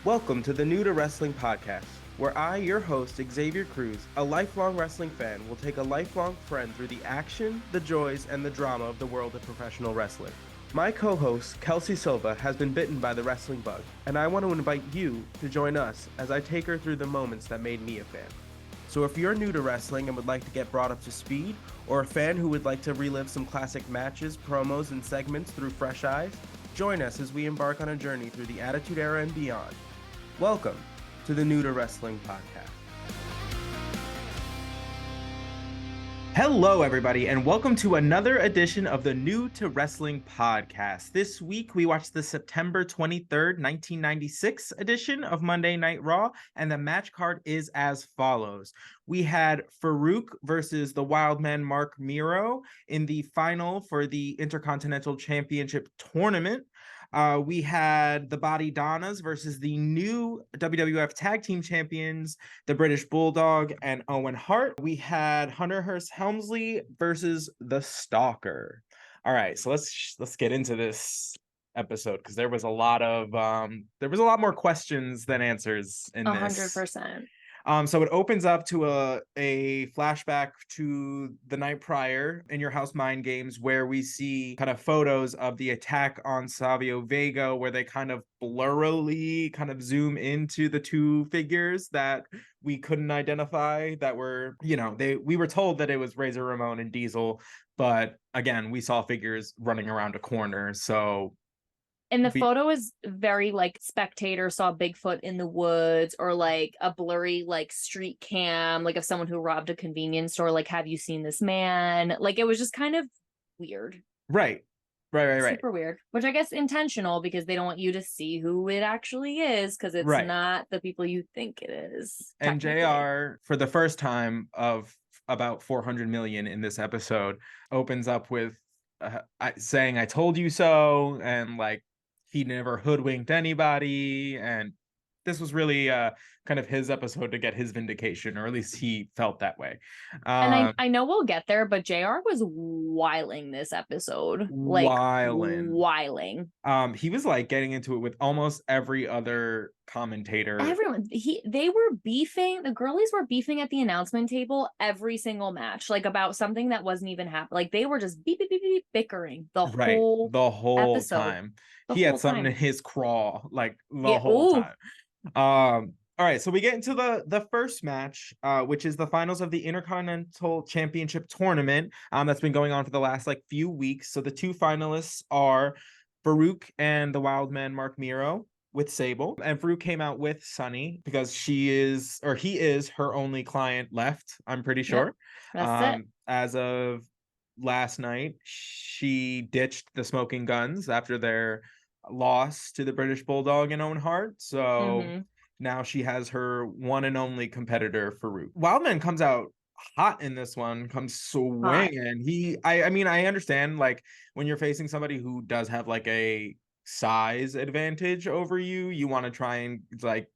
Welcome to the New to Wrestling podcast, where I, your host, Xavier Cruz, a lifelong wrestling fan, will take a lifelong friend through the action, the joys, and the drama of the world of professional wrestling. My co-host, Kelsey Silva, has been bitten by the wrestling bug, and I want to invite you to join us as I take her through the moments that made me a fan. So if you're new to wrestling and would like to get brought up to speed, or a fan who would like to relive some classic matches, promos, and segments through fresh eyes, join us as we embark on a journey through the Attitude Era and beyond. Welcome to the New to Wrestling podcast. Hello, everybody, and welcome to another edition of the New to Wrestling podcast. This week, we watched the September 23rd, 1996 edition of Monday Night Raw, and the match card is as follows. We had Farouk versus the Wildman Mark Miro in the final for the Intercontinental Championship Tournament. We had the Body Donnas versus the new WWF Tag Team Champions, the British Bulldog and Owen Hart. We had Hunter Hearst Helmsley versus the Stalker. All right, so let's get into this episode because there was a lot more questions than answers in this. 100%. So it opens up to a flashback to the night prior in Your House Mind Games, where we see kind of photos of the attack on Savio Vega, where they kind of blurrily kind of zoom into the two figures that we couldn't identify that were, we were told that it was Razor Ramon and Diesel, but again, we saw figures running around a corner, so... And the photo is very like spectator saw Bigfoot in the woods, or like a blurry like street cam, like of someone who robbed a convenience store, like, have you seen this man? Like, it was just kind of weird. Right. Super weird, which I guess intentional because they don't want you to see who it actually is, because it's not the people you think it is. And JR, for the first time of about 400 million in this episode, opens up with saying, "I told you so," and like, he never hoodwinked anybody, and this was really kind of his episode to get his vindication, or at least he felt that way. And I know we'll get there, but JR was wiling this episode. Wiling. He was like getting into it with almost every other commentator. Everyone. They were beefing. The girlies were beefing at the announcement table every single match, like about something that wasn't even happening. Like, they were just beep, beep, beep, beep, bickering the whole episode. Time. He had something in his craw like the whole time. All right, so we get into the first match, which is the finals of the Intercontinental Championship Tournament that's been going on for the last like few weeks. So the two finalists are Farouk and the Wildman Mark Miro with Sable, and Farouk came out with Sunny because he is her only client left, I'm pretty sure. Yep, that's it. As of last night, she ditched the Smoking Guns after their loss to the British Bulldog and Owen Hart. So now she has her one and only competitor, Farouk. Wildman comes out hot in this one, comes swinging. I understand, like, when you're facing somebody who does have like a size advantage over you, you want to try and like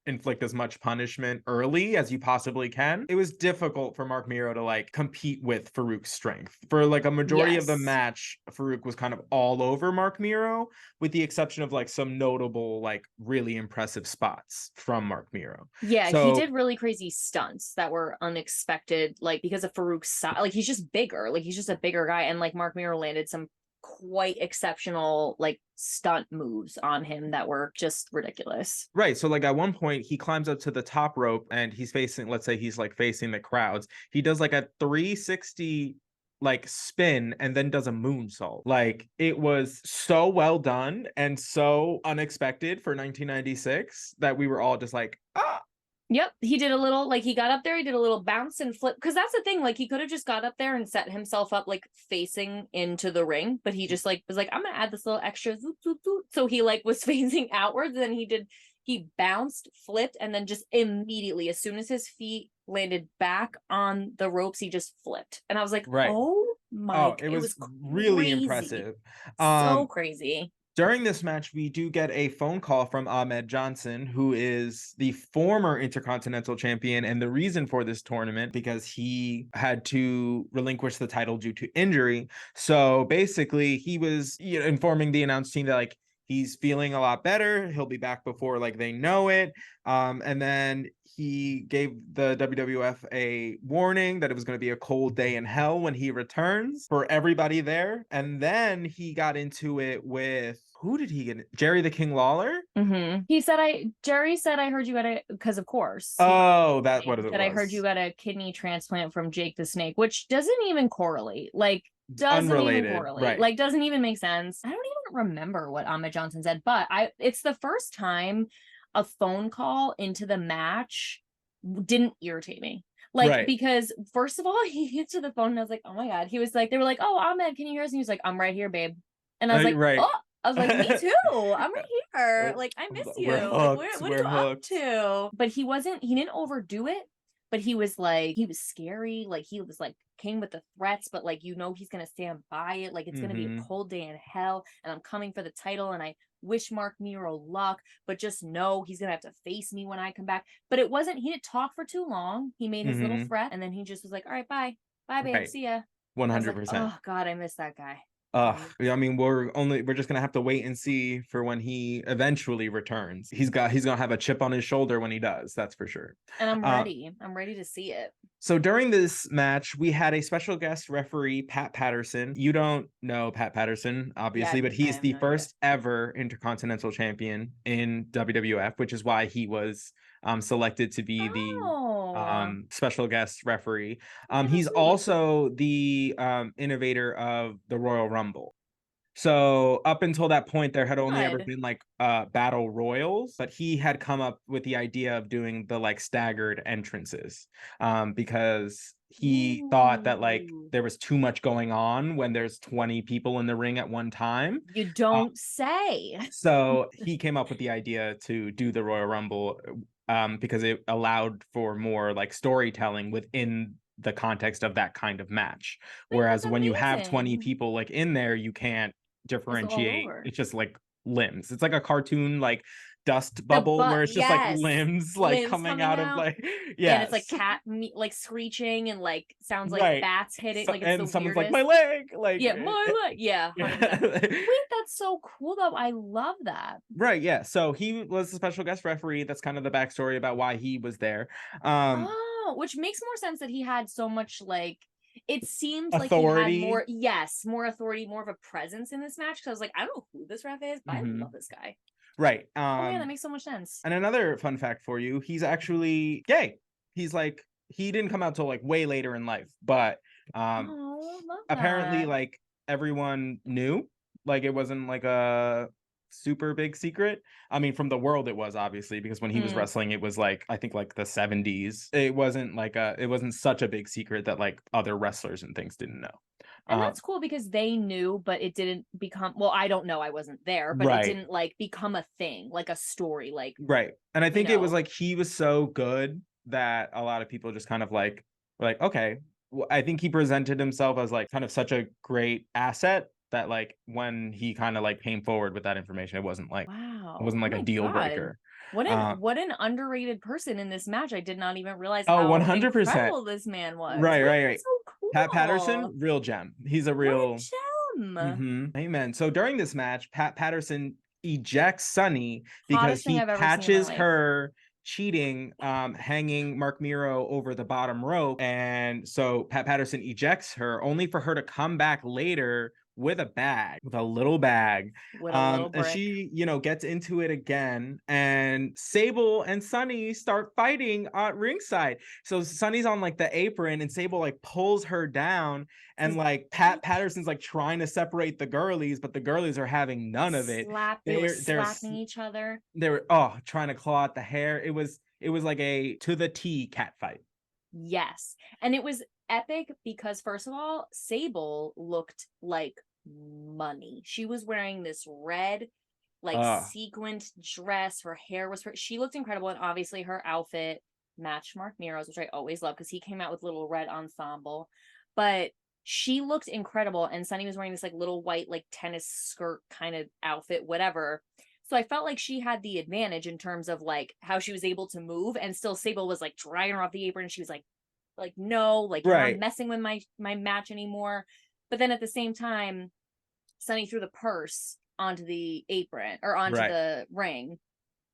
inflict as much punishment early as you possibly can. It was difficult for Mark Miro to like compete with Farouk's strength. For like a majority of the match, Farouk was kind of all over Mark Miro, with the exception of like some notable, like really impressive spots from Mark Miro. Yeah, he did really crazy stunts that were unexpected, like because of Farouk's size. Like, he's just bigger. Like, he's just a bigger guy, and like Mark Miro landed some quite exceptional like stunt moves on him that were just ridiculous. Right. So like at one point he climbs up to the top rope and he's facing, let's say he's like facing the crowds. He does like a 360 like spin and then does a moonsault. Like, it was so well done and so unexpected for 1996 that we were all just like, ah. Yep, he did a little, like, he got up there, he did a little bounce and flip, because that's the thing, like, he could have just got up there and set himself up, like, facing into the ring, but he just, like, was like, I'm gonna add this little extra zoop, zoop, zoop. So he, like, was facing outwards, and he bounced, flipped, and then just immediately, as soon as his feet landed back on the ropes, he just flipped. And I was like, oh my, it was really impressive. So crazy. During this match, we do get a phone call from Ahmed Johnson, who is the former Intercontinental Champion and the reason for this tournament, because he had to relinquish the title due to injury. So basically, he was informing the announce team that like he's feeling a lot better. He'll be back before like they know it. And then he gave the WWF a warning that it was going to be a cold day in hell when he returns for everybody there. And then he got into it with, who did he get? Jerry the King Lawler? He said, Jerry said, I heard you at a, because of course. Oh, that's what it was. I heard you got a kidney transplant from Jake the Snake, which doesn't even correlate. Like, doesn't Unrelated, even correlate. Right. Like, doesn't even make sense. I don't even remember what Ahmed Johnson said, but it's the first time a phone call into the match didn't irritate me. Like, Right. because first of all, he answered the phone and I was like, oh my God. He was like, they were like, oh, Ahmed, can you hear us? And he was like, I'm right here, babe. And I was like, right. oh, I was like, me too. I'm right here. Like, I miss you. We're like, hooked. what are you up to? But he didn't overdo it. But he was like, he was scary. Like, he was like, came with the threats, but like, he's going to stand by it. Like, it's going to be a cold day in hell. And I'm coming for the title. And I wish Mark Miro luck, but just know he's going to have to face me when I come back. But he didn't talk for too long. He made his little threat. And then he just was like, all right, bye. Bye, babe. Right. See ya. 100%. Like, oh God, I miss that guy. I mean, we're just gonna have to wait and see for when he eventually returns. He's gonna have a chip on his shoulder when he does, that's for sure. And I'm ready. I'm ready to see it. So during this match, we had a special guest referee, Pat Patterson. You don't know Pat Patterson, obviously, but he's the first ever Intercontinental Champion in WWF, which is why he was selected to be the special guest referee. He's also the innovator of the Royal Rumble. So up until that point, there had only ever been like battle royals, but he had come up with the idea of doing the like staggered entrances because he thought that like there was too much going on when there's 20 people in the ring at one time. You don't say. So he came up with the idea to do the Royal Rumble because it allowed for more like storytelling within the context of that kind of match. Whereas when you have 20 people like in there, you can't differentiate. It's just like limbs. It's like a cartoon like dust bubble where it's just like limbs like coming out of like and it's like cat like screeching and like sounds like bats hit it. Like it's and the someone's weirdest. like my leg, like my leg. Wait, that's so cool though. I love that. Right, yeah. So he was a special guest referee. That's kind of the backstory about why he was there. Which makes more sense that he had so much like. It seemed authority. Like he had more authority, more of a presence in this match. Because I was like, I don't know who this ref is, but I love this guy. Right. Oh yeah, that makes so much sense. And another fun fact for you, he's actually gay. He's like, he didn't come out till like way later in life, but apparently like everyone knew. Like it wasn't like a super big secret. I mean, from the world it was, obviously, because when he was wrestling, it was like I think like the 70s. It wasn't such a big secret that like other wrestlers and things didn't know. And that's cool because they knew, but it didn't become, well, I don't know, I wasn't there, but it didn't like become a thing, like a story, like And I think it was like he was so good that a lot of people just kind of like were like, okay. Well, I think he presented himself as like kind of such a great asset that like when he kind of like came forward with that information, it wasn't like it wasn't like a deal breaker. What an underrated person in this match. I did not even realize how 100% incredible this man was. Right. So cool. Pat Patterson, real gem. He's a real gem. Amen. So during this match, Pat Patterson ejects Sunny because he catches her cheating, hanging Mark Miro over the bottom rope. And so Pat Patterson ejects her only for her to come back later with a little bag. And she, gets into it again, and Sable and Sunny start fighting at ringside. So Sunny's on like the apron and Sable like pulls her down, and like Pat Patterson's like trying to separate the girlies, but the girlies are having none of it. They're slapping each other. They were trying to claw at the hair. It was like a to the T cat fight. Yes. And it was epic because first of all, Sable looked like money. She was wearing this red sequined dress. Her hair was she looked incredible, and obviously her outfit matched Mark Miro's, which I always love because he came out with little red ensemble. But she looked incredible, and Sunny was wearing this like little white like tennis skirt kind of outfit, whatever. So I felt like she had the advantage in terms of like how she was able to move, and still Sable was like drying her off the apron. And she was like no, like you're not messing with my match anymore. But then at the same time, Sunny threw the purse onto the apron or onto Right. the ring,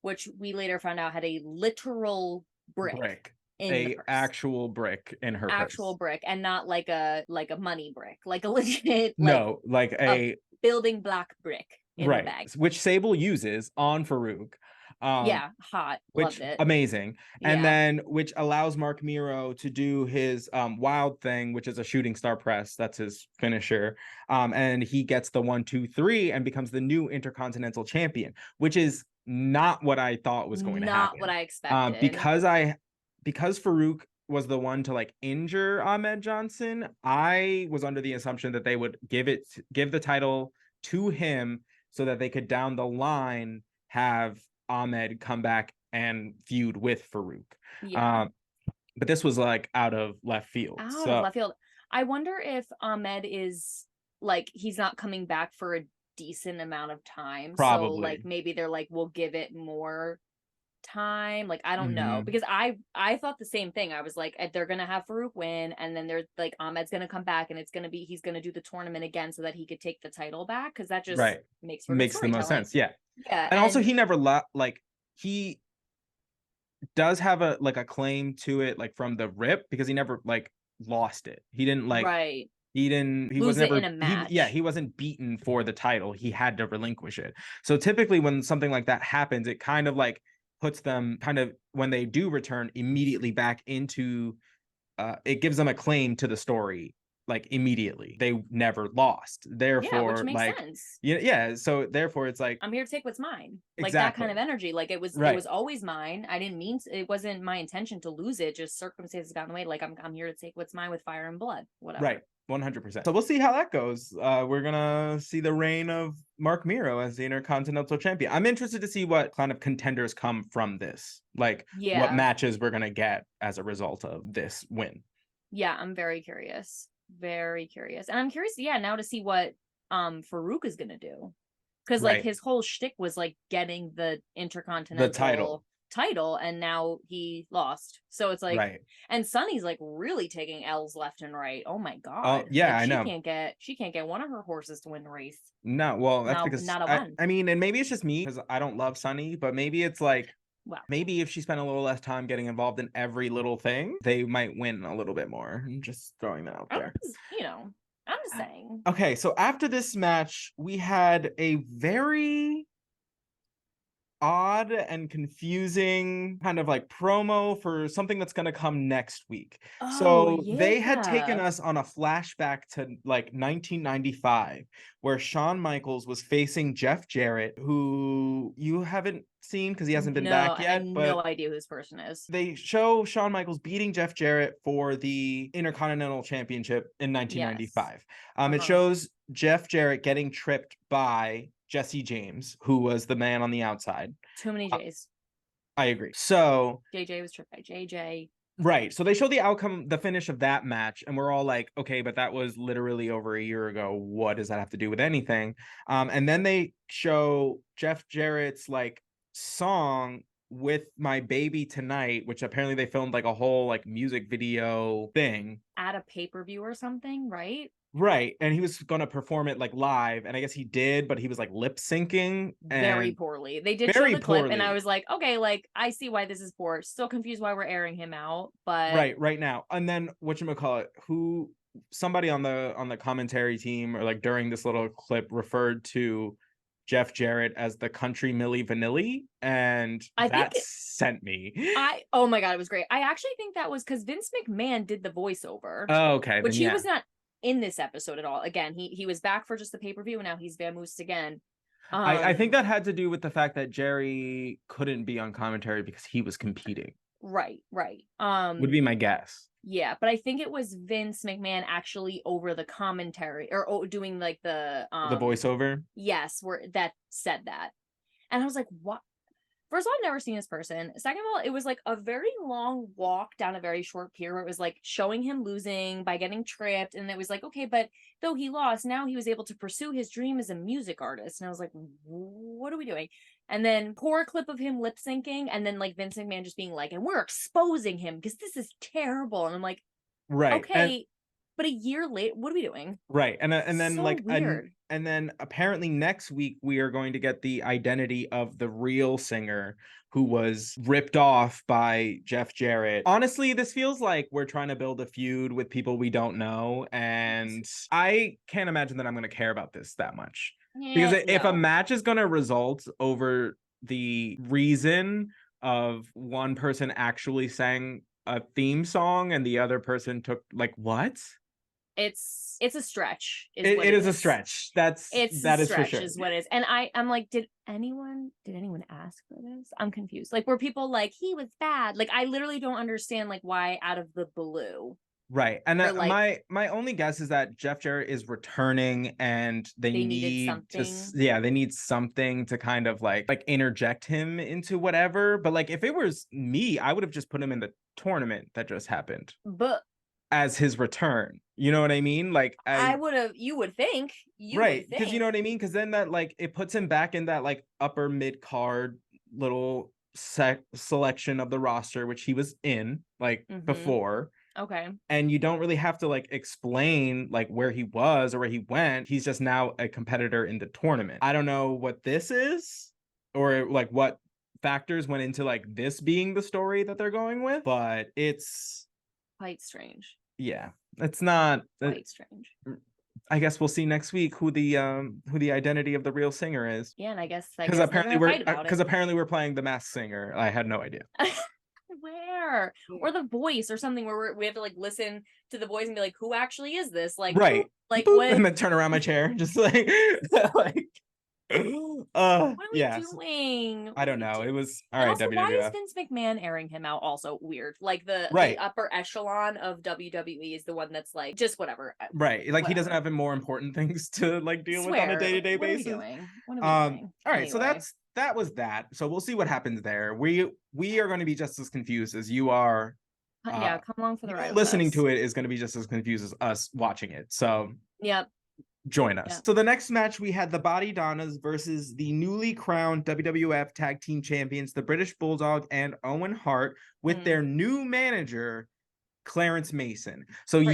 which we later found out had a literal brick in the purse. Actual brick in her Actual purse. brick, and not like a money brick, like a legit No, like a building block brick in her right, bag. which Sable uses on Farouk. Yeah, hot. Which Loved it. amazing. And Yeah. then which allows Mark Miro to do his wild thing, which is a shooting star press. That's his finisher. And he gets the 1-2-3 and becomes the new Intercontinental Champion, which is not what I thought was going to happen. Not what I expected. Because Farouk was the one to like injure Ahmed Johnson, I was under the assumption that they would give the title to him so that they could down the line have Ahmed come back and feud with Farouk. Yeah. But this was like out of left field. Out of left field. I wonder if Ahmed is like, he's not coming back for a decent amount of time. Probably. So like maybe they're like, we'll give it more time. Like, I don't know. Because I thought the same thing. I was like, they're gonna have Farouk win, and then they're like, Ahmed's gonna come back, and he's gonna do the tournament again so that he could take the title back, because that just makes the most sense. Yeah. Yeah. And also he never he does have a claim to it like from the rip, because he never like lost it. He didn't like he was never in a match. He wasn't beaten for the title. He had to relinquish it. So typically when something like that happens, it kind of like puts them kind of, when they do return, immediately back into it gives them a claim to the story like immediately. They never lost. Therefore, which makes sense. Yeah. So therefore it's like, I'm here to take what's mine. Exactly. Like that kind of energy. Like it was always mine. I didn't mean to, it wasn't my intention to lose it. Just circumstances got in the way. Like I'm here to take what's mine with fire and blood. Whatever. Right. 100%. So we'll see how that goes. We're gonna see the reign of Mark Miro as the Intercontinental Champion. I'm interested to see what kind of contenders come from this. Like what matches we're gonna get as a result of this win. Yeah, I'm very curious. Very curious. And I'm curious, now to see what Farouk is gonna do. Because like his whole shtick was like getting the Intercontinental title, and now he lost. So it's like and Sunny's like really taking L's left and right. Oh my god. Yeah, like, I know. She can't get one of her horses to win the race. No, well, that's because not a one. I mean, and maybe it's just me because I don't love Sunny, but maybe it's like, maybe if she spent a little less time getting involved in every little thing, they might win a little bit more. I'm just throwing that out there. I'm just saying. Okay, so after this match, we had a very odd and confusing kind of like promo for something that's going to come next week. They had taken us on a flashback to like 1995, where Shawn Michaels was facing Jeff Jarrett, who you haven't seen because he hasn't been back yet. I have no idea who this person is. They show Shawn Michaels beating Jeff Jarrett for the Intercontinental Championship in 1995. It shows Jeff Jarrett getting tripped by Jesse James, who was the man on the outside. Too many J's. I agree. So JJ was tripped by JJ. Right. So they show the outcome, the finish of that match, and we're all like, okay, but that was literally over a year ago. What does that have to do with anything? And then they show Jeff Jarrett's like song with My Baby Tonight, which apparently they filmed like a whole like music video thing at a pay-per-view or something, right? Right. And he was going to perform it like live, and I guess he did, but he was like lip syncing very poorly. They did show the clip, and I was like, okay, like I see why this is poor. Still confused why we're airing him out, but right now. And then whatchamacallit, somebody on the commentary team or like during this little clip referred to Jeff Jarrett as the country Milli Vanilli, and that sent me. Oh my god, it was great. I actually think that was because Vince McMahon did the voiceover. Oh, okay. Which he was not in this episode at all. Again, he was back for just the pay-per-view, and now he's vamoosed again. I think that had to do with the fact that Jerry couldn't be on commentary because he was competing. Right. Would be my guess. Yeah, but I think it was Vince McMahon actually over the commentary or doing like the voiceover. Yes, where that said that. And I was like, what? First of all, I've never seen this person. Second of all, it was like a very long walk down a very short pier where it was like showing him losing by getting tripped. And it was like, okay, but though he lost, now he was able to pursue his dream as a music artist. And I was like, what are we doing? And then poor clip of him lip syncing, and then like Vince McMahon just being like, and we're exposing him because this is terrible. And I'm like, right. Okay. but a year late, what are we doing? Right. And then So like weird. and then apparently next week we are going to get the identity of the real singer who was ripped off by Jeff Jarrett. Honestly, this feels like we're trying to build a feud with people we don't know, and I can't imagine that I'm going to care about this that much. Because if a match is going to result over the reason of one person actually sang a theme song and the other person took, like, what? It's a stretch. It is a stretch. That is for sure. Is what it is. And I'm like, did anyone ask for this? I'm confused. Like, were people like, he was bad? Like, I literally don't understand like why out of the blue. Right. And like, my only guess is that Jeff Jarrett is returning and they need something. they need something to kind of like interject him into whatever. But like if it was me, I would have just put him in the tournament that just happened. But as his return. You know what I mean? Like I would have, you would think. Right. Because you know what I mean? Because then that like it puts him back in that like upper mid card little selection of the roster, which he was in like before. Okay. And you don't really have to like explain like where he was or where he went. He's just now a competitor in the tournament. I don't know what this is or like what factors went into like this being the story that they're going with, but it's quite strange. Yeah, it's not quite strange. I guess we'll see next week who the identity of the real singer is. Yeah, and I guess apparently we're playing the Masked Singer. I had no idea. Where? Or the voice or something where we have to like listen to the voice and be like, who actually is this? Like, right. Like Boop, what? And then turn around my chair, just like like what are we doing? I don't know. It was all right. Also, WWF. Why is Vince McMahon airing him out? Also weird. Like the upper echelon of WWE is the one that's like just whatever. Right. Like he doesn't have more important things to like deal with on a day-to-day basis. What are we doing? All right. Anyway. So that was that. So we'll see what happens there. We are going to be just as confused as you are. Come along for the ride. Listening to it is going to be just as confused as us watching it. So yep. Join us. So the next match, we had the Body Donnas versus the newly crowned WWF Tag Team Champions, the British Bulldog and Owen Hart, with their new manager, Clarence Mason. So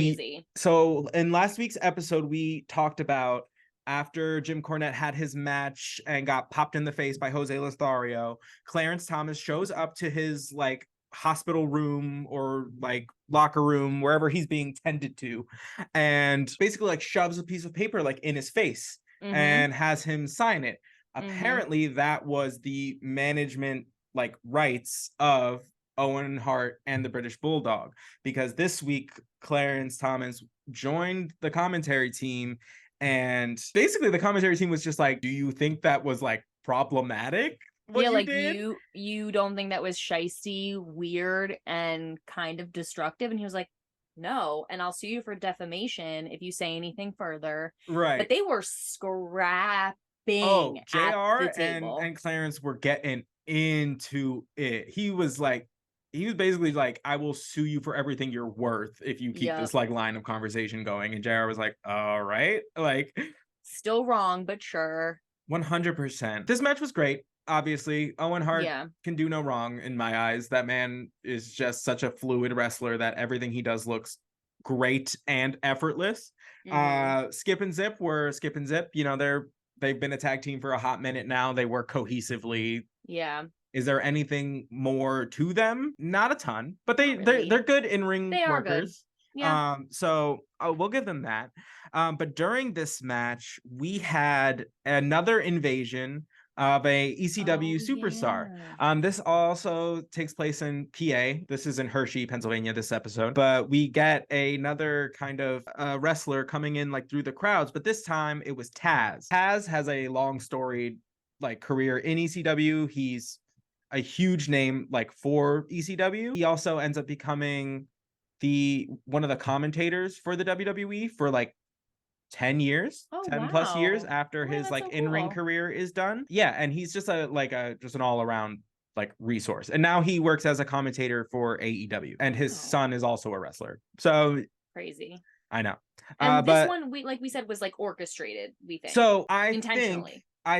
so in last week's episode, we talked about after Jim Cornette had his match and got popped in the face by Jose Lothario, Clarence Thomas shows up to his like hospital room or like locker room, wherever he's being tended to, and basically like shoves a piece of paper like in his face and has him sign it. Apparently that was the management like rights of Owen Hart and the British Bulldog, because this week Clarence Thomas joined the commentary team, and basically the commentary team was just like, do you think that was like problematic? You don't think that was shisty, weird, and kind of destructive? And he was like, no, and I'll sue you for defamation if you say anything further. Right. But they were scrapping. JR and Clarence were getting into it. He was basically like, I will sue you for everything you're worth if you keep this like line of conversation going. And JR was like, all right, like still wrong, but sure. 100%. This match was great. Obviously, Owen Hart can do no wrong in my eyes. That man is just such a fluid wrestler that everything he does looks great and effortless. Skip and Zip were Skip and Zip. You know, they've been a tag team for a hot minute now. They work cohesively. Yeah. Is there anything more to them? Not a ton, but they're good in-ring workers. Good. Yeah. So we'll give them that. But during this match, we had another invasion of a ECW superstar. This also takes place in PA. This is in Hershey, Pennsylvania, this episode. But we get another kind of wrestler coming in like through the crowds, but this time it was Taz. Taz has a long storied like career in ECW. He's a huge name like for ECW. He also ends up becoming one of the commentators for the WWE for like 10 years, 10 plus years after his like in-ring career is done. Yeah, and he's just just an all-around like resource. And now he works as a commentator for AEW, and his son is also a wrestler. So crazy. I know. And this one, we said, was like orchestrated, we think. So I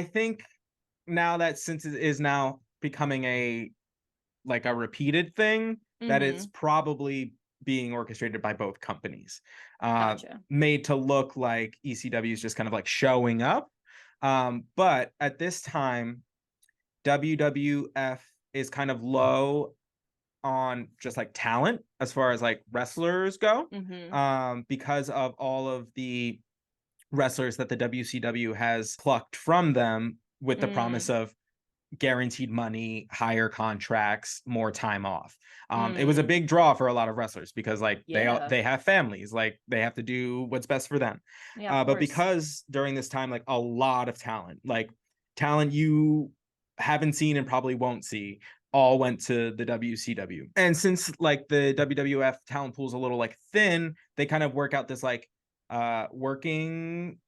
think now that since it is now becoming a repeated thing, that it's probably being orchestrated by both companies, Gotcha. made to look like ECW is just kind of like showing up. But at this time, WWF is kind of low on just like talent as far as like wrestlers go, because of all of the wrestlers that the WCW has plucked from them with the promise of guaranteed money, higher contracts, more time off. It was a big draw for a lot of wrestlers because like they have families, like they have to do what's best for them. But because during this time, like a lot of talent you haven't seen and probably won't see, all went to the WCW. And since like the WWF talent pool is a little like thin, they kind of work out this like working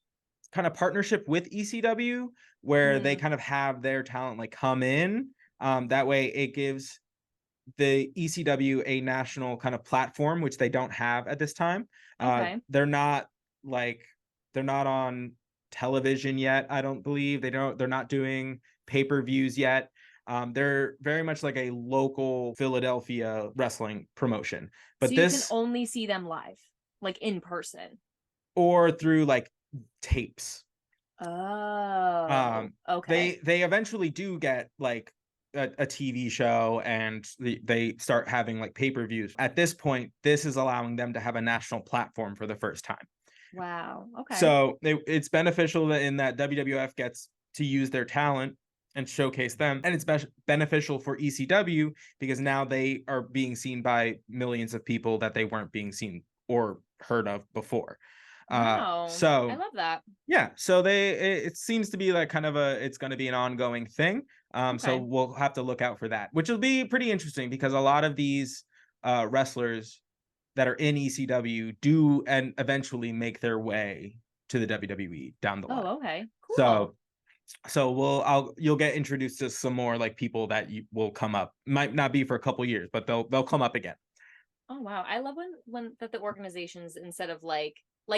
kind of partnership with ECW where they kind of have their talent like come in. That way it gives the ECW a national kind of platform, which they don't have at this time. They're not on television yet, I don't believe. They're not doing pay-per-views yet. They're very much like a local Philadelphia wrestling promotion. But so you can only see them live, like in person. Or through like tapes. Oh, okay. They eventually do get like a TV show, and they start having like pay-per-views. At this point, this is allowing them to have a national platform for the first time. Wow. Okay. So it's beneficial in that WWF gets to use their talent and showcase them, and it's beneficial for ECW because now they are being seen by millions of people that they weren't being seen or heard of before. Wow. So I love that. Yeah, so it seems to be like kind of it's going to be an ongoing thing. So we'll have to look out for that, which will be pretty interesting because a lot of these wrestlers that are in ECW do and eventually make their way to the WWE down the line. Oh, okay. Cool. So you'll get introduced to some more like people that will come up. Might not be for a couple years, but they'll come up again. Oh wow, I love when that the organizations, instead of like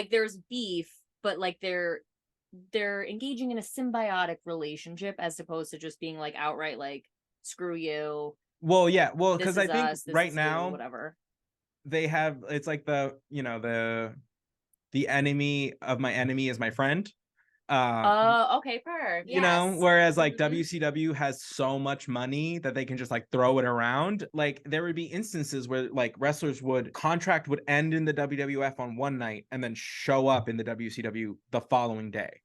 there's beef, but like they're engaging in a symbiotic relationship as opposed to just being like outright like screw you. Well, yeah, well, This because is I think us, this right is you, now whatever. they have, it's like the enemy of my enemy is my friend. Okay, per. Yes. Whereas like WCW has so much money that they can just like throw it around. Like there would be instances where like wrestlers contract would end in the WWF on one night and then show up in the WCW the following day.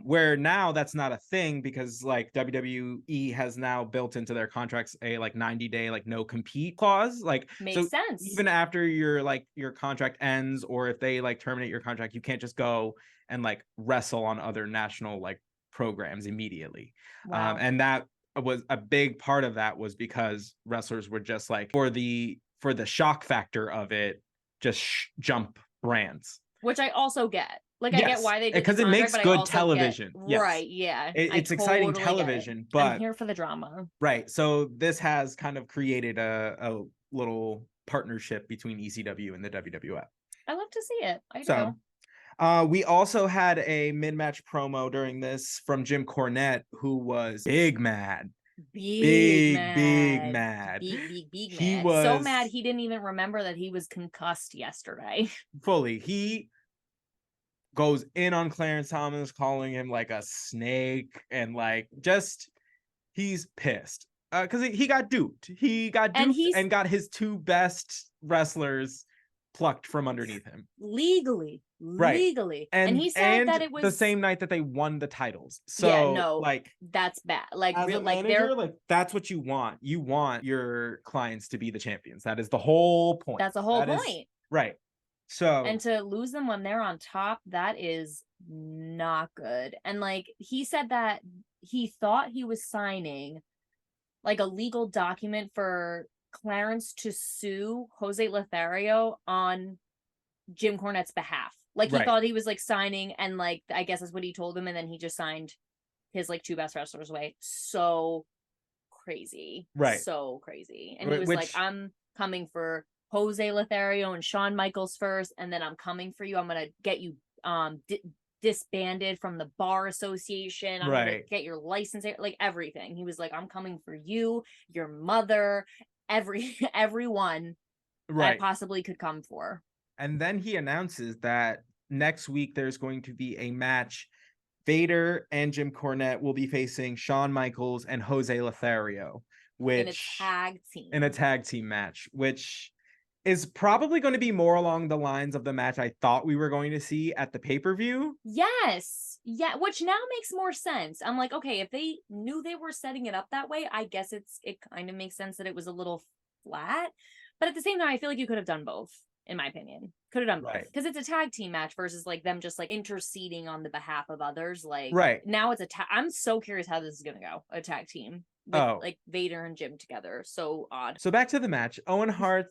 Where now that's not a thing because like WWE has now built into their contracts a like 90-day like no compete clause. Like makes sense. Even after your contract ends, or if they like terminate your contract, you can't just go and like wrestle on other national like programs immediately. Wow. And that was a big part of that was because wrestlers were just like for the shock factor of it, just jump brands. Which I also get. Like, yes. I get why they did because it makes good television. Yes. Right, yeah. It's exciting television, but I'm here for the drama. Right. So this has kind of created a little partnership between ECW and the WWF. I love to see it. I do. We also had a mid-match promo during this from Jim Cornette, who was big mad. Big mad. He was so mad he didn't even remember that he was concussed yesterday. Fully. He goes in on Clarence Thomas, calling him like a snake, and like just he's pissed because he got duped. He got duped and got his two best wrestlers plucked from underneath him legally. And he said that it was the same night that they won the titles. So yeah, no, like that's bad. Like as real, a manager, like that's what you want. You want your clients to be the champions. That is the whole point. That's the whole point. Right. So and to lose them when they're on top, that is not good. And like he said that he thought he was signing like a legal document for Clarence to sue Jose Lothario on Jim Cornette's behalf. Like he thought he was like signing, and like I guess that's what he told him, and then he just signed his like two best wrestlers away. So crazy. Right. So crazy. And he was like, I'm coming for Jose Lothario and Shawn Michaels first, and then I'm coming for you. I'm gonna get you disbanded from the bar association. I'm gonna get your license, like everything. He was like, I'm coming for you, your mother, everyone. Right. possibly could come for. And then he announces that next week there's going to be a match. Vader and Jim Cornette will be facing Shawn Michaels and Jose Lothario, which in a tag team match, which is probably going to be more along the lines of the match I thought we were going to see at the pay-per-view. Yes. Yeah, which now makes more sense. I'm like, okay, if they knew they were setting it up that way, I guess it kind of makes sense that it was a little flat. But at the same time, I feel like you could have done both, in my opinion. Could have done both. Because it's a tag team match versus like them just like interceding on the behalf of others. Like now it's I'm so curious how this is gonna go, a tag team with like Vader and Jim together. So odd. So back to the match. Owen Hart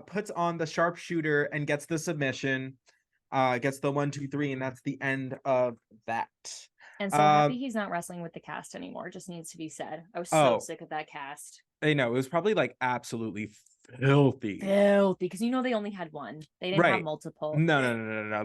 puts on the sharpshooter and gets the submission, gets the 1, 2, 3, and that's the end of that. And so happy he's not wrestling with the cast anymore. Just needs to be said. I was so sick of that cast. I know, it was probably like absolutely filthy because you know they only had one. They didn't have multiple. No.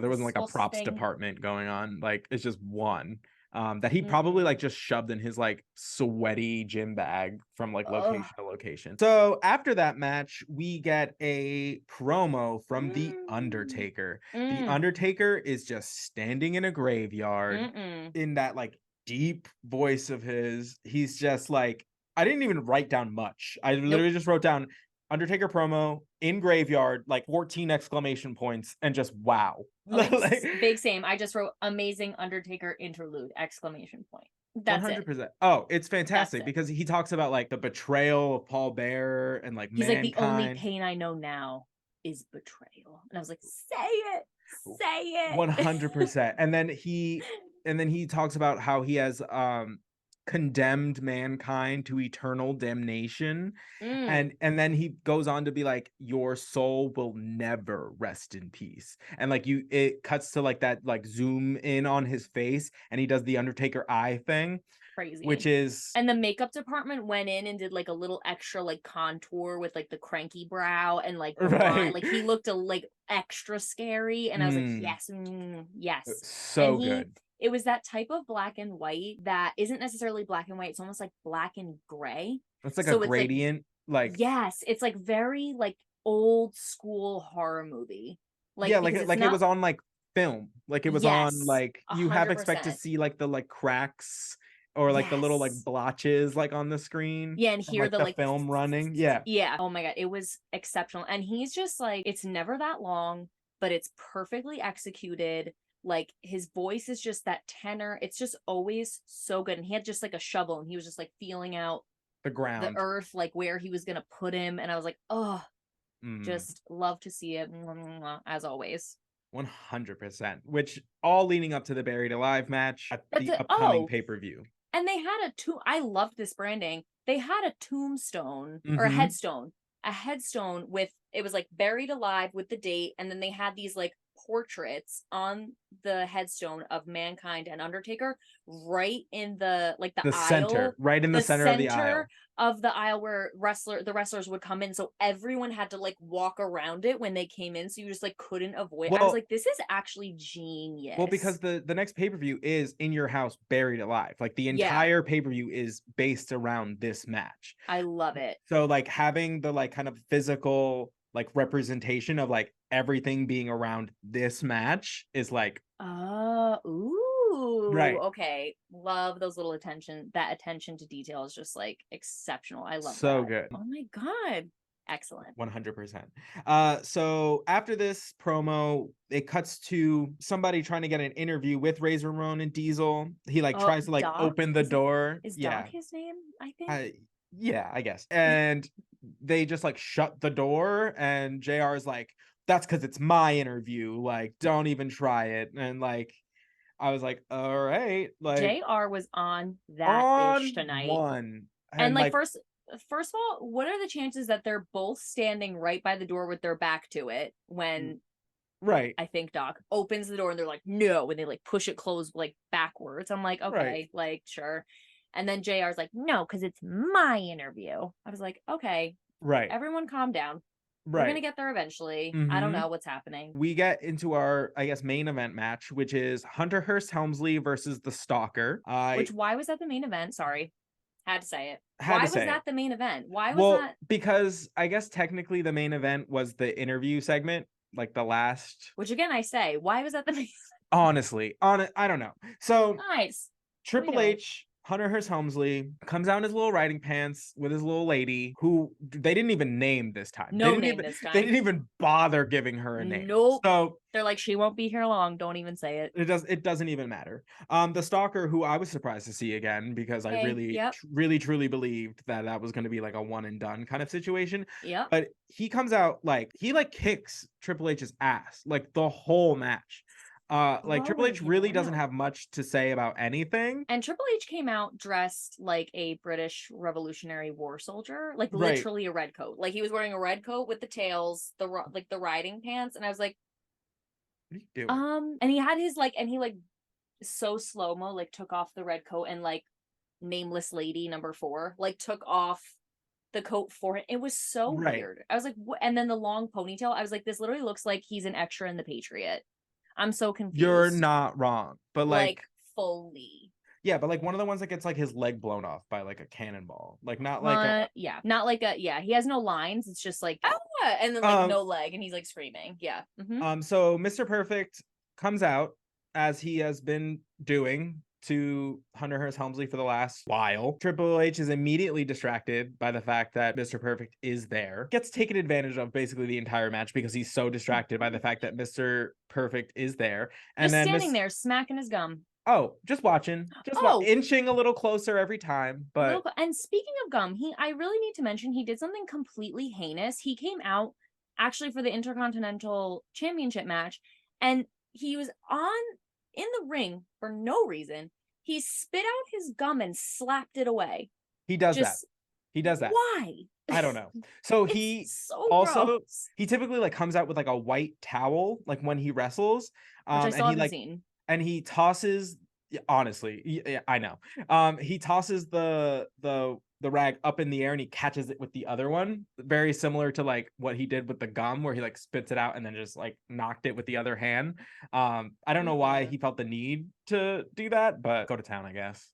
There wasn't like a props department going on. Like it's just one. That he probably like just shoved in his like sweaty gym bag from like location to location. So after that match, we get a promo from The Undertaker. The Undertaker is just standing in a graveyard in that like deep voice of his. He's just like, I didn't even write down much. I literally just wrote down Undertaker promo in graveyard, like 14 exclamation points, and just wow. Like, big same. I just wrote amazing Undertaker interlude exclamation point. That's 100%. Oh, it's fantastic because he talks about like the betrayal of Paul Bearer and like he's Mankind. Like the only pain I know now is betrayal, and I was like, say it 100%. And then he talks about how he has condemned mankind to eternal damnation, and then he goes on to be like, your soul will never rest in peace, and like it cuts to like that like zoom in on his face, and he does the Undertaker eye thing. Crazy. Which is, and the makeup department went in and did like a little extra like contour with like the cranky brow and like like he looked like extra scary, and I was like, yes, so good. It was that type of black and white that isn't necessarily black and white. It's almost like black and gray. It's like a gradient. Like yes, it's like very like old school horror movie. Like it was on like film. Like it was on like you 100%. Have expect to see like the like cracks or like the little like blotches like on the screen. Yeah, and hear the film running. Yeah. Oh my god, it was exceptional. And he's just like, it's never that long, but it's perfectly executed. Like his voice is just that tenor. It's just always so good. And he had just like a shovel and he was just like feeling out the ground, the earth, like where he was gonna put him. And I was like, just love to see it, as always. 100%. Which all leading up to the Buried Alive match at the upcoming pay-per-view. And they had I loved this branding. They had a tombstone or a headstone with, it was like Buried Alive with the date, and then they had these like portraits on the headstone of Mankind and Undertaker right in the like the aisle, center, right in the center of the aisle where the wrestlers would come in. So everyone had to like walk around it when they came in, so you just like couldn't avoid. I was like, this is actually genius. Well, because the next pay-per-view is In Your House Buried Alive. Like the entire pay-per-view is based around this match. I love it. So like having the like kind of physical like representation of like everything being around this match is like okay, love those little attention to detail is just like exceptional. I love so that. Good. Oh my god, excellent. 100%. So after this promo, it cuts to somebody trying to get an interview with Ramon and Diesel. He like tries to like open the door. Is Doc his name? I think. Yeah, I guess. And they just like shut the door, and JR is like, that's because it's my interview, like don't even try it. And like I was like, all right, like JR was on that ish tonight. And like first of all, what are the chances that they're both standing right by the door with their back to it when I think Doc opens the door and they're like, no, and they like push it closed like backwards. I'm like, okay, like sure. And then JR's like, no, because it's my interview. I was like, okay, everyone calm down. We're gonna get there eventually. I don't know what's happening. We get into our, I guess, main event match, which is Hunter Hearst Helmsley versus the Stalker. Why was that the main event? Sorry. Had to say it. Had Why to was say that it. the main event? Why was Well, that? because I guess technically the main event was the interview segment, like the last. Which again, I say, why was that the main? Honestly, I don't know. So Nice. Triple H, Hunter Hearst Helmsley, comes out in his little riding pants with his little lady, who they didn't even name this time. No name this time. They didn't even bother giving her a name. Nope. So they're like, she won't be here long. Don't even say it. It doesn't even matter. The Stalker, who I was surprised to see again, because I really truly believed that was going to be like a one and done kind of situation. Yeah. But he comes out like he like kicks Triple H's ass like the whole match. Like Triple H really doesn't have much to say about anything. And Triple H came out dressed like a British Revolutionary War soldier, like Right. literally a red coat. Like he was wearing a red coat with the tails, the riding pants, and I was like, what are you doing? And he had his like, and he like so slow-mo like took off the red coat, and like nameless lady number 4 like took off the coat for it. It was so weird. I was like, what? And then the long ponytail, I was like, this literally looks like he's an extra in The Patriot. I'm so confused. You're not wrong, but like fully. Yeah, but like one of the ones that gets like his leg blown off by like a cannonball, like not like not like a he has no lines. It's just like and then like no leg, and he's like screaming. Yeah. Mm-hmm. So Mr. Perfect comes out as he has been doing to Hunter Hearst Helmsley for the last while. Triple H is immediately distracted by the fact that Mr. Perfect is there. Gets taken advantage of basically the entire match because he's so distracted by the fact that Mr. Perfect is there. And just then standing there smacking his gum. Oh, just watching. Inching a little closer every time. But and speaking of gum, I really need to mention he did something completely heinous. He came out actually for the Intercontinental Championship match, and he was in the ring for no reason. He spit out his gum and slapped it away. He does that. Why? I don't know. So he gross. He typically like comes out with like a white towel like when he wrestles. Which I still haven't seen. And he tosses, honestly, yeah, I know. He tosses the rag up in the air and he catches it with the other one, very similar to like what he did with the gum, where he like spits it out and then just like knocked it with the other hand. I don't know why he felt the need to do that, but go to town, I guess.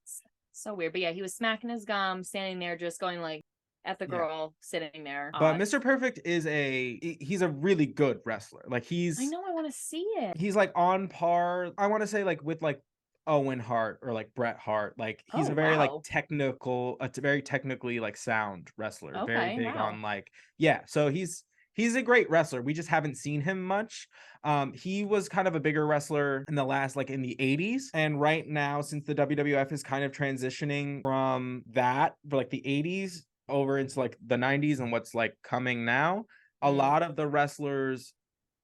So weird, but yeah, he was smacking his gum, standing there, just going like at the girl sitting there. But Mr. Perfect is he's a really good wrestler. Like I know, I want to see it. He's like on par, I want to say, like with like Owen Hart or like Bret Hart. Like he's a very like very technically like sound wrestler. Okay, very big on like, yeah. So he's a great wrestler. We just haven't seen him much. He was kind of a bigger wrestler in the last, like in the 80s. And right now, since the WWF is kind of transitioning from that for like the 80s over into like the 90s and what's like coming now, a lot of the wrestlers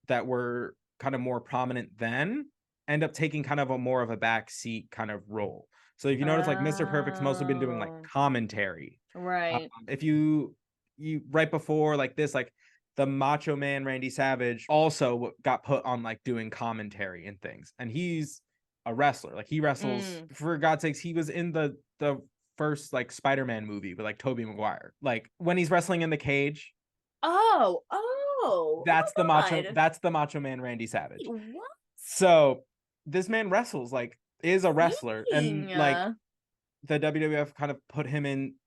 that were kind of more prominent then end up taking kind of a more of a backseat kind of role. So if you notice, like Mr. Perfect's mostly been doing like commentary. Right. If you right before like this, like the Macho Man Randy Savage also got put on like doing commentary and things. And he's a wrestler. Like he wrestles, for God's sakes, he was in the first like Spider-Man movie with like Tobey Maguire. Like when he's wrestling in the cage. That's the Macho Man Randy Savage. What? So this man wrestles, like is a wrestler, and like the WWF kind of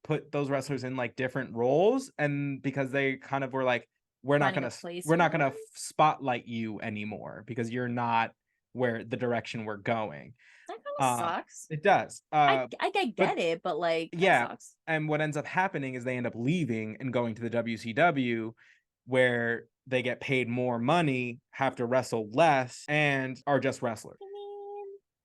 put those wrestlers in like different roles, and because they kind of were like, we're not gonna spotlight you anymore because you're not where the direction we're going. That kind of sucks. It does. I get it, but like, yeah. Sucks. And what ends up happening is they end up leaving and going to the WCW, where they get paid more money, have to wrestle less, and are just wrestlers.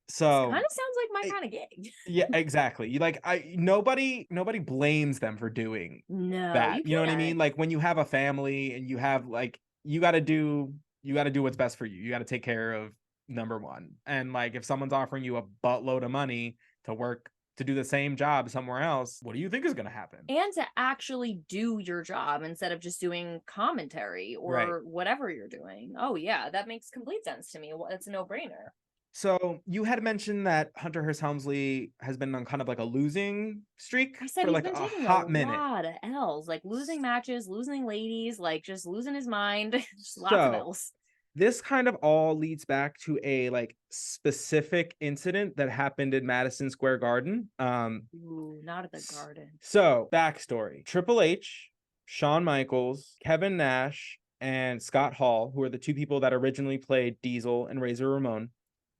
So kind of sounds like my kind of gig. Yeah, exactly. You like nobody blames them for doing that. You know what I mean? Like when you have a family and you have like you got to do what's best for you. You got to take care of number one. And like if someone's offering you a buttload of money to work to do the same job somewhere else, what do you think is going to happen? And to actually do your job instead of just doing commentary or whatever you're doing. Oh yeah, that makes complete sense to me. It's a no-brainer. So you had mentioned that Hunter Hearst Helmsley has been on kind of like a losing streak for like a hot minute. A lot of L's, like losing matches, losing ladies, like just losing his mind. Just lots of L's. This kind of all leads back to a like specific incident that happened in Madison Square Garden. Ooh, not at the Garden. So backstory: Triple H, Shawn Michaels, Kevin Nash, and Scott Hall, who are the two people that originally played Diesel and Razor Ramon,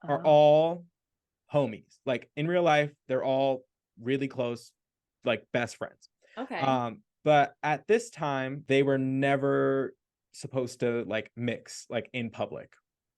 are Oh, all homies. Like in real life, they're all really close, like best friends. okay. But at this time, they were never supposed to like mix like in public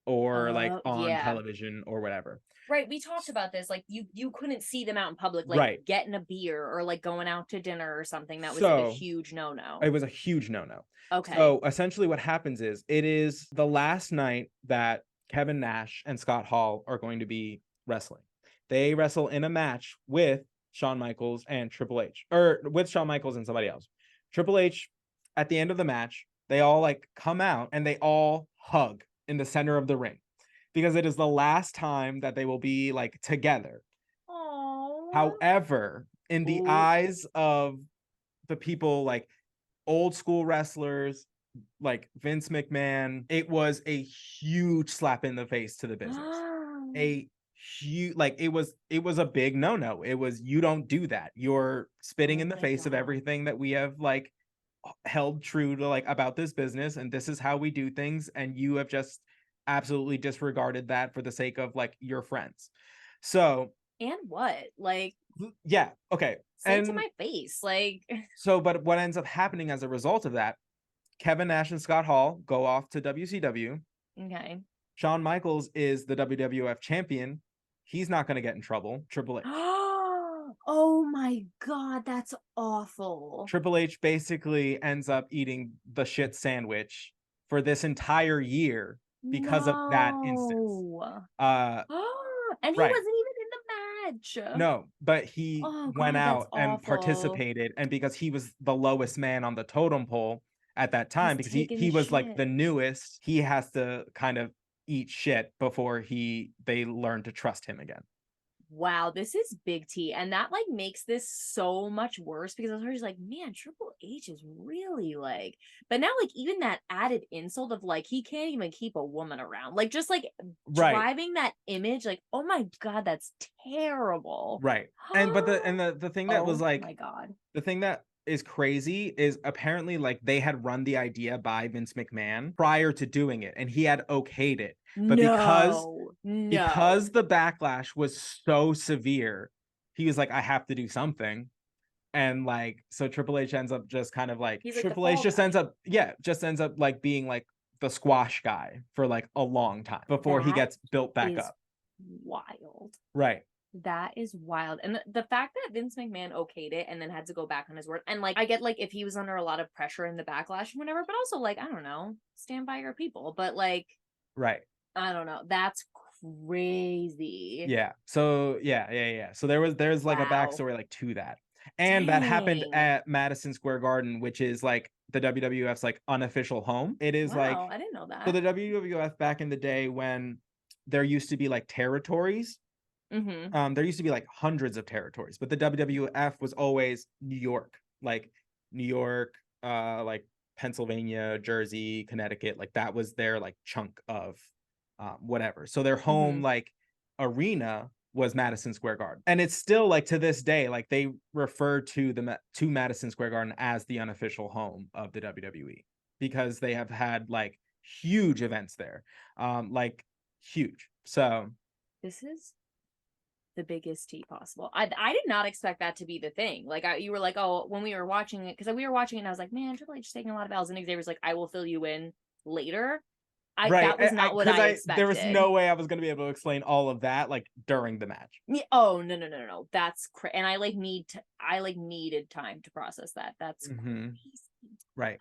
or like on Yeah. television or whatever. Right, we talked about this. Like you couldn't see them out in public, like Right. getting a beer or like going out to dinner or something. That was like a So huge no-no. it was a huge no-no. Okay. So essentially what happens is it is the last night that Kevin Nash and Scott Hall are going to be wrestling. They wrestle in a match with Shawn Michaels and Triple H, or with Shawn Michaels and somebody else. Triple H, at the end of the match, they all like come out and they all hug in the center of the ring because it is the last time that they will be like together. Oh. However, in the Ooh. eyes of the people like old school wrestlers like Vince McMahon, it was a huge slap in the face to the business. A huge, like it was a big no-no. It was, you don't do that. You're spitting Oh in the my face of God. everything that we have like held true to like about this business, and this is how we do things, and you have just absolutely disregarded that for the sake of like your friends. So And what? Like, yeah, okay. say it to And my face. Like, so but what ends up happening as a result of that, Kevin Nash and Scott Hall go off to WCW. okay. Shawn Michaels is the WWF champion. He's not going to get in trouble. Triple H. Oh my God, that's awful. Triple H basically ends up eating the shit sandwich for this entire year because of that instance. No. Uh, And he right. wasn't even in the match. No, but he Oh went God, that's out and awful. participated, and because he was the lowest man on the totem pole at that time, He's because taking he the was like shit. the newest, he has to kind of eat shit before they learn to trust him again. Wow, this is big T. And that like makes this so much worse because I was always like, man, Triple H is really like, but now like even that added insult of like he can't even keep a woman around. Like just like Right. driving that image, like, oh my God, that's terrible. Right. And but the thing that was Oh like my God. the thing that is crazy is apparently like they had run the idea by Vince McMahon prior to doing it, and he had okayed it. But No, no. because the backlash was so severe, he was like, I have to do something. And like so Triple H ends up just kind of like He's like the Triple H fall just guy. ends up, yeah, just ends up like being like the squash guy for like a long time before he That gets built back is up. wild. Right. That is wild. And the fact that Vince McMahon okayed it and then had to go back on his word. And like, I get like if he was under a lot of pressure in the backlash and whatever, but also like, I don't know, stand by your people. But like, Right. I don't know. That's crazy. Yeah. So yeah. So there's like a Wow. backstory like to that. And that happened Dang. at Madison Square Garden, which is like the WWF's like unofficial home. It is like, Wow. I didn't know so that. the WWF back in the day when there used to be like territories, Mm-hmm. there used to be like hundreds of territories, but the WWF was always New York, like New York, like Pennsylvania, Jersey, Connecticut, like that was their like chunk of whatever. So their Mm-hmm. home like arena was Madison Square Garden, and it's still like to this day, like they refer to to Madison Square Garden as the unofficial home of the WWE because they have had like huge events there, like huge. So This is the biggest tea possible. I did not expect that to be the thing. Like you were like, oh, when we were watching it, because we were watching it, and I was like, man, Triple H is taking a lot of L's, and Xavier's like, I will fill you in later. right, That was not what because I there was expected. no way I was going to be able to explain all of that like during the match. Oh no. That's and I like needed time to process that. That's Mm-hmm. crazy. Right.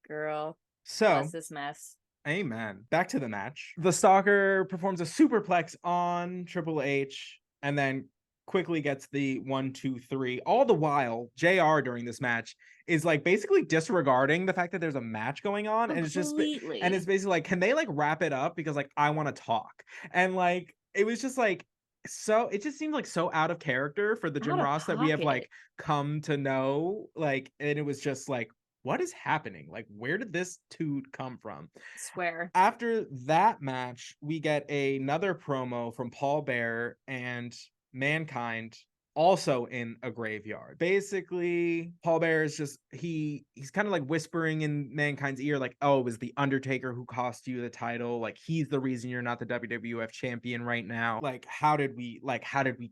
Girl, bless So, this mess. amen. Back to the match. The Stalker performs a superplex on Triple H and then quickly gets the 1, 2, 3. All the while, JR during this match is like basically disregarding the fact that there's a match going on, and it's Completely basically like, can they like wrap it up because like I want to talk. And like it was just like, so it just seemed like so out of character for the out Jim of Ross that we have pocket. like come to know, like, and it was just like what is happening? Like, where did this toot come from? Swear. After that match, we get another promo from Paul Bearer and Mankind, also in a graveyard. Basically, Paul Bearer is just he's kind of like whispering in Mankind's ear, like, oh, it was the Undertaker who cost you the title. Like, he's the reason you're not the WWF champion right now. Like, how did we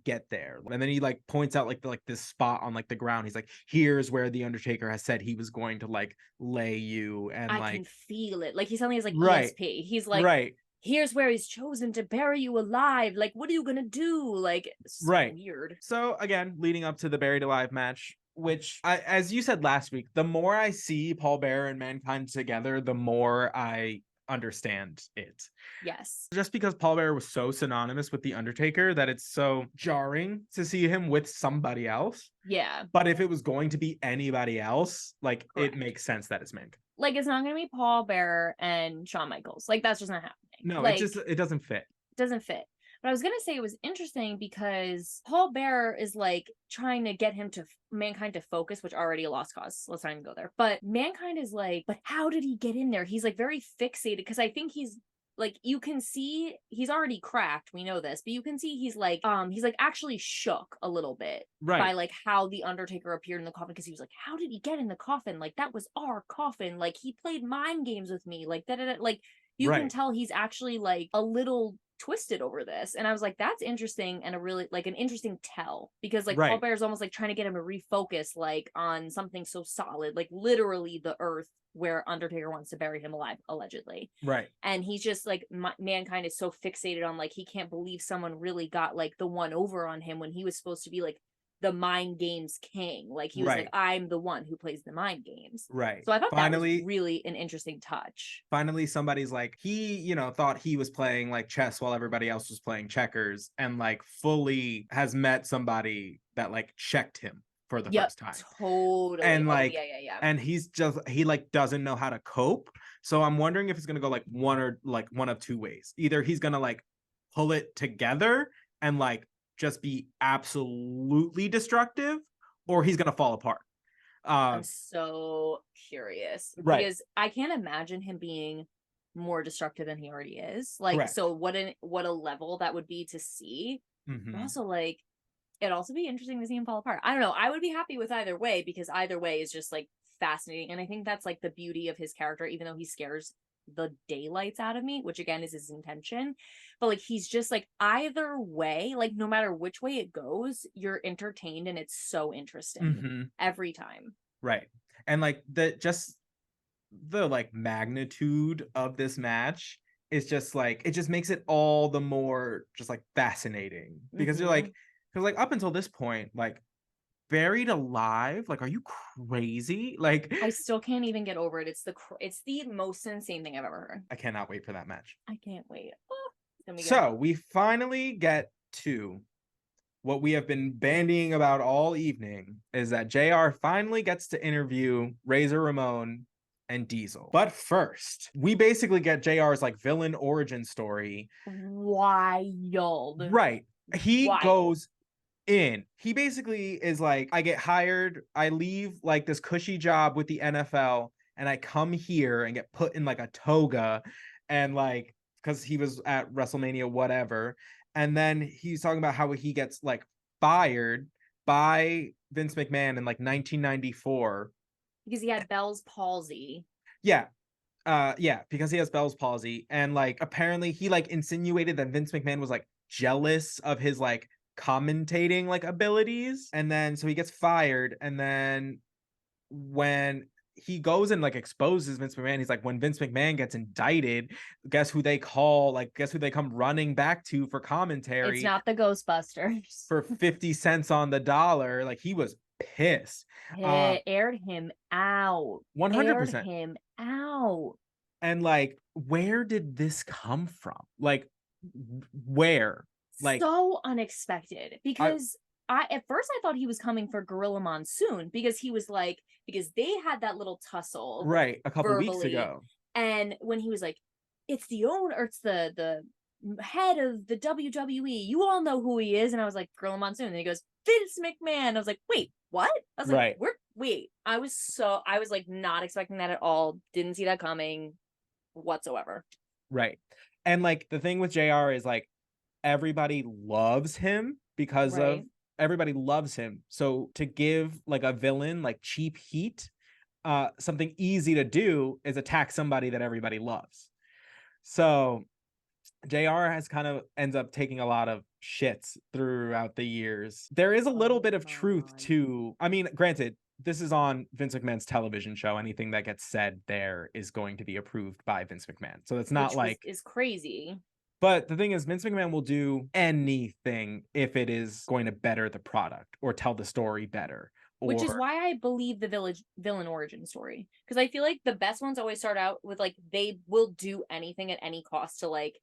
get there? And then he like points out like this spot on like the ground. He's like, here's where the Undertaker has said he was going to like lay you, and I like can feel it. Like he suddenly is like right, ESP. He's like, right. Here's where he's chosen to bury you alive. Like, what are you gonna do? Like, so Right. weird. So again, leading up to the Buried Alive match, which as you said last week, the more I see Paul Bearer and Mankind together, the more I understand it. Yes. Just because Paul Bearer was so synonymous with The Undertaker that it's so jarring to see him with somebody else. Yeah. But if it was going to be anybody else, like, correct. It makes sense that it's Mankind. Like, it's not going to be Paul Bearer and Shawn Michaels. Like, that's just not happening. No, like, it doesn't fit. Doesn't fit. But I was going to say it was interesting because Paul Bearer is like trying to get him to Mankind to focus, which already a lost cause. Let's not even go there. But Mankind is like, but how did he get in there? He's like very fixated because I think he's like, you can see he's already cracked. We know this, but you can see he's like actually shook a little bit by like how the Undertaker appeared in the coffin, because he was like, how did he get in the coffin? Like, that was our coffin. Like, he played mind games with me. Like, like you can tell he's actually like a little twisted over this. And I was like, that's interesting, and a really like an interesting tell, because like Paul Bear's almost like trying to get him to refocus like on something so solid, like literally the earth where Undertaker wants to bury him alive, allegedly. Right. And he's just like, Mankind is so fixated on like, he can't believe someone really got like the one over on him when he was supposed to be like the mind games king. Like, he was like, I'm the one who plays the mind games. Right. So I thought that was really an interesting touch. Finally, somebody's like, he, thought he was playing like chess while everybody else was playing checkers, and like fully has met somebody that like checked him for the first time. Totally. And like, yeah. And he like doesn't know how to cope. So I'm wondering if it's gonna go like one of two ways. Either he's gonna like pull it together and like just be absolutely destructive, or he's gonna fall apart. I'm so curious, because I can't imagine him being more destructive than he already is. Like, so what a level that would be to see. Also, like, it'd also be interesting to see him fall apart. I don't know. I would be happy with either way, because either way is just like fascinating, and I think that's like the beauty of his character, even though he scares the daylights out of me, which again is his intention. But like, he's just like, either way, like no matter which way it goes, you're entertained, and it's so interesting every time. Right. And like the like magnitude of this match is just like, it just makes it all the more just like fascinating, because you're like, because like up until this point, like, Buried Alive, like, are you crazy? Like, I still can't even get over it. It's the most insane thing I've ever heard. I cannot wait for that match. I can't wait. So we finally get to what we have been bandying about all evening, is that JR finally gets to interview Razor Ramon and Diesel. But first, we basically get JR's like villain origin story. Wild. Right. He goes in. He basically is like, I get hired, I leave like this cushy job with the NFL, and I come here and get put in like a toga, and like, because he was at WrestleMania whatever, and then he's talking about how he gets like fired by Vince McMahon in like 1994 because he had Bell's palsy. Yeah, because he has Bell's palsy, and like apparently he like insinuated that Vince McMahon was like jealous of his like commentating like abilities, and then so he gets fired, and then when he goes and like exposes Vince McMahon, he's like, when Vince McMahon gets indicted, guess who they come running back to for commentary? It's not the Ghostbusters. For 50 cents on the dollar. Like, he was pissed. Aired him out. 100%. Aired him out. And like, where did this come from? Like, where? Like, so unexpected, because at first I thought he was coming for Gorilla Monsoon, because he was like, because they had that little tussle right a couple verbally, weeks ago, and when he was like, it's the owner, or it's the head of the WWE, you all know who he is, and I was like, Gorilla Monsoon, and he goes, Vince McMahon. I was like, wait, what? I was like, wait, I was like not expecting that at all. Didn't see that coming whatsoever. Right. And like the thing with JR is like everybody loves him because of everybody loves him. So to give like a villain like cheap heat, something easy to do is attack somebody that everybody loves. So JR has kind of ends up taking a lot of shits throughout the years. There is a little bit of truth to, I mean, granted, this is on Vince McMahon's television show. Anything that gets said there is going to be approved by Vince McMahon. So it's not is crazy. But the thing is, Vince McMahon will do anything if it is going to better the product or tell the story better. Which is why I believe the villain origin story. Because I feel like the best ones always start out with like, they will do anything at any cost to like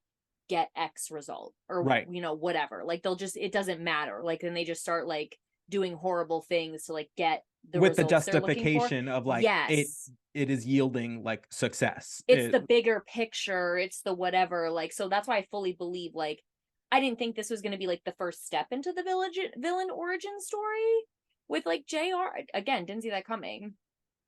get X result or, you know, whatever. Like they'll just, it doesn't matter. Like then they just start like doing horrible things to like get the with the results justification of like, it is yielding like success. It's the bigger picture. It's the whatever. Like, so that's why I fully believe, like, I didn't think this was going to be like the first step into the villain origin story with like JR. Again, didn't see that coming.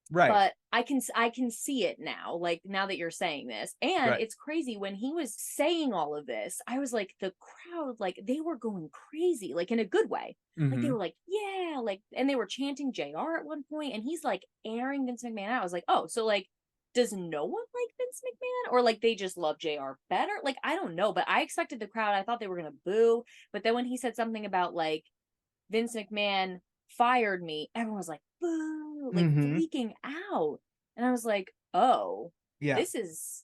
Right. But I can see it now, like now that you're saying this. And it's crazy when he was saying all of this, I was like, the crowd, like they were going crazy, like in a good way. Like they were like, yeah, like, and they were chanting JR at one point, and he's like airing Vince McMahon out. I was like, oh, so like, does no one like Vince McMahon? Or like they just love JR better? Like, I don't know, but I expected the crowd, I thought they were gonna boo. But then when he said something about like Vince McMahon fired me, everyone was like, boo, like freaking out. And I was like, oh, this is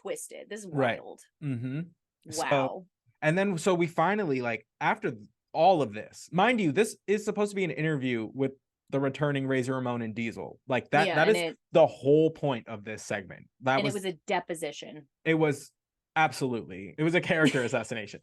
twisted. This is wild. Wow. So, and then so we finally, like, after all of this, mind you, this is supposed to be an interview with the returning Razor Ramon and Diesel. Like that is the whole point of this segment. It was a deposition. It was absolutely. It was a character assassination.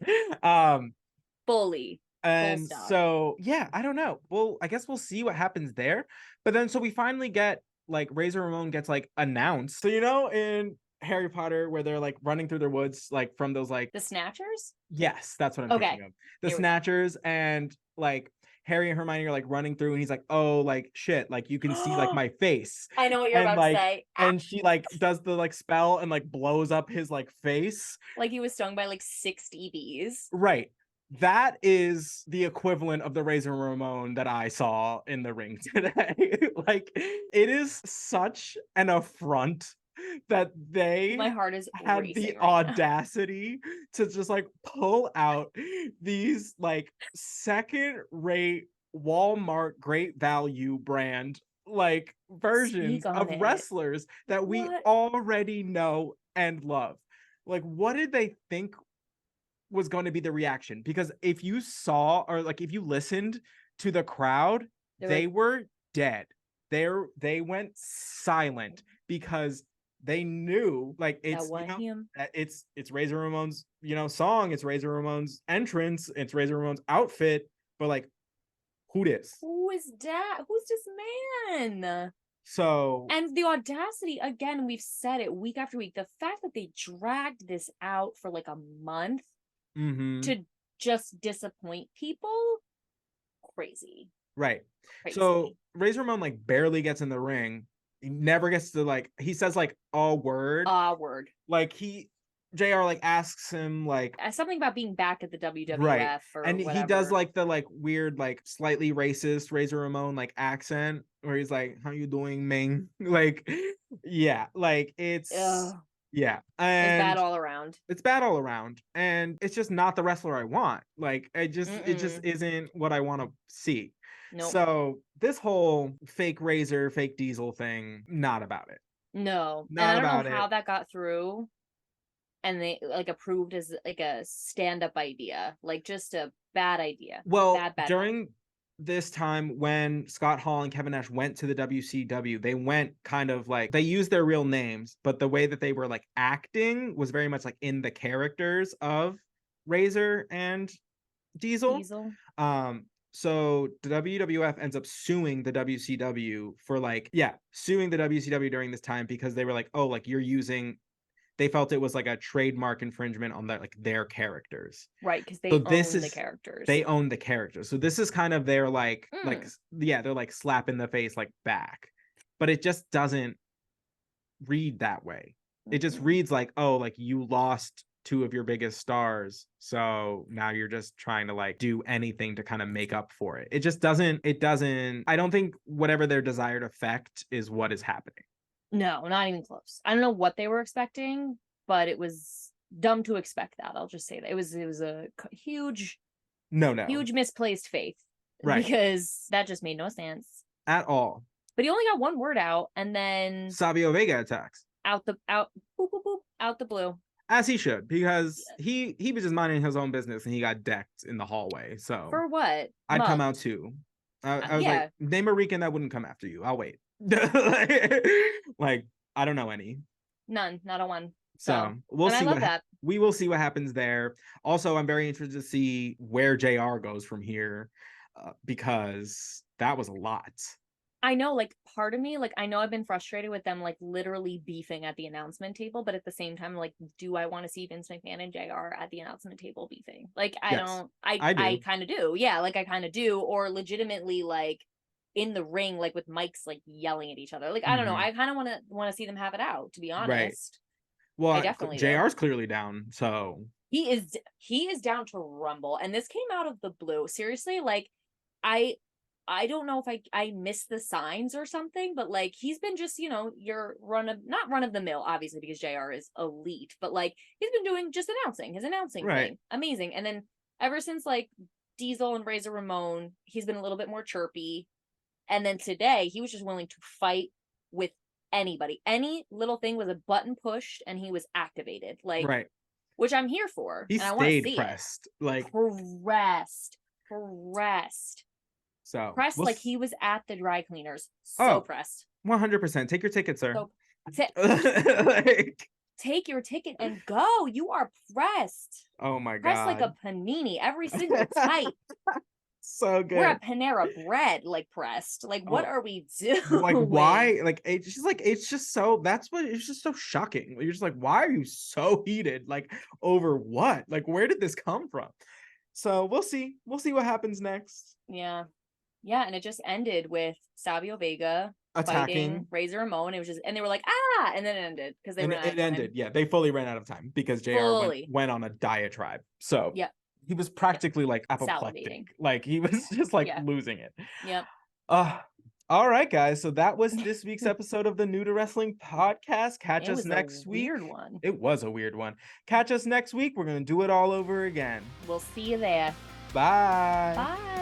Fully. And so, yeah, I don't know. Well, I guess we'll see what happens there. But then, so we finally get, like, Razor Ramon gets, like, announced. So, you know, in Harry Potter, where they're, like, running through the woods, like, from those, like... The Snatchers? Yes, that's what I'm thinking of. The Snatchers, and, like, Harry and Hermione are, like, running through, and he's like, oh, like, shit, like, you can see, like, my face. I know what you're about to say. And she, like, does the, like, spell and, like, blows up his, like, face. Like he was stung by, like, 60 bees. Right. That is the equivalent of the Razor Ramon that I saw in the ring today. Like, it is such an affront that they my heart is had the audacity to just like pull out these like second-rate Walmart Great Value brand like versions of wrestlers that we already know and love. Like, what did they think was going to be the reaction? Because if you saw, or like if you listened to the crowd, they were dead. They went silent because they knew, like, it's, you know, that it's Razor Ramon's, you know, song, it's Razor Ramon's entrance, it's Razor Ramon's outfit, but like, who is that? Who's this man? So, and the audacity, again, we've said it week after week, the fact that they dragged this out for like a month to just disappoint people, crazy. Right. So Razor Ramon like barely gets in the ring. He never gets to, like, he says like a word. Like JR like asks him like something about being back at the WWF, right. or and whatever. He does like the like weird like slightly racist Razor Ramon like accent where he's like, how you doing, Ming? Like, yeah, like it's yeah, and it's bad all around. It's bad all around, and it's just not the wrestler I want. Like, it just isn't what I want to see. Nope. So this whole fake Razor, fake Diesel thing, not about it. No, and I don't know how that got through, and they like approved as like a stand-up idea, like just a bad idea. Well, during this time when Scott Hall and Kevin Nash went to the WCW, they went kind of like, they used their real names, but the way that they were like acting was very much like in the characters of Razor and Diesel. So the WWF ends up suing the WCW for like, suing the WCW during this time because they were like, oh, like you're using they felt it was like a trademark infringement on their characters. Right, because they So own the characters. They own the characters. So this is kind of their they're like slap in the face like back. But it just doesn't read that way. It just reads like, oh, like you lost two of your biggest stars, so now you're just trying to like do anything to kind of make up for it. It doesn't I don't think whatever their desired effect is what is happening. No, not even close. I don't know what they were expecting, but it was dumb to expect that. I'll just say that it was a huge misplaced faith, right? Because that just made no sense at all. But he only got one word out, and then Savio Vega attacks out the blue. As he should, because he was just minding his own business and he got decked in the hallway. So for what? I'd come out too. I was like, name a Rican that wouldn't come after you. I'll wait. Like, I don't know any. None, not a one. So we'll see we will see what happens there. Also, I'm very interested to see where JR goes from here, because that was a lot. I know, like, part of me, like, I know I've been frustrated with them, like, literally beefing at the announcement table, but at the same time, like, do I want to see Vince McMahon and JR at the announcement table beefing? Like, I kind of do. Yeah, like, I kind of do. Or legitimately, like, in the ring, like, with mics, like, yelling at each other. Like, I don't know. I kind of want to see them have it out, to be honest. Right. Well, I definitely JR's clearly down, so. He is down to rumble. And this came out of the blue. Seriously, like, I don't know if I missed the signs or something, but like he's been just, your not run of the mill, obviously, because JR is elite, but like he's been doing just his announcing thing. Amazing. And then ever since like Diesel and Razor Ramon, he's been a little bit more chirpy. And then today he was just willing to fight with anybody. Any little thing was a button pushed and he was activated. Like, which I'm here for. He stayed pressed. Like pressed. So pressed like he was at the dry cleaners. So pressed. 100%. Take your ticket, sir. Like, take your ticket and go. You are pressed. Oh my god. Pressed like a panini. Every single type. So good. We're a Panera Bread, like pressed. Like, what are we doing? Like, why? Like, it's just so. That's what it's just so shocking. You're just like, why are you so heated? Like, over what? Like, where did this come from? So we'll see. We'll see what happens next. Yeah, and it just ended with Savio Vega attacking Razor Ramon. It was just, and they were like, and then it ended because it ended. Yeah, they fully ran out of time because JR went on a diatribe. So yeah, he was practically like apoplectic. Like he was just like losing it. Yep. All right, guys. So that was this week's episode of the New to Wrestling podcast. Catch us next week. Weird one. It was a weird one. Catch us next week. We're gonna do it all over again. We'll see you there. Bye. Bye.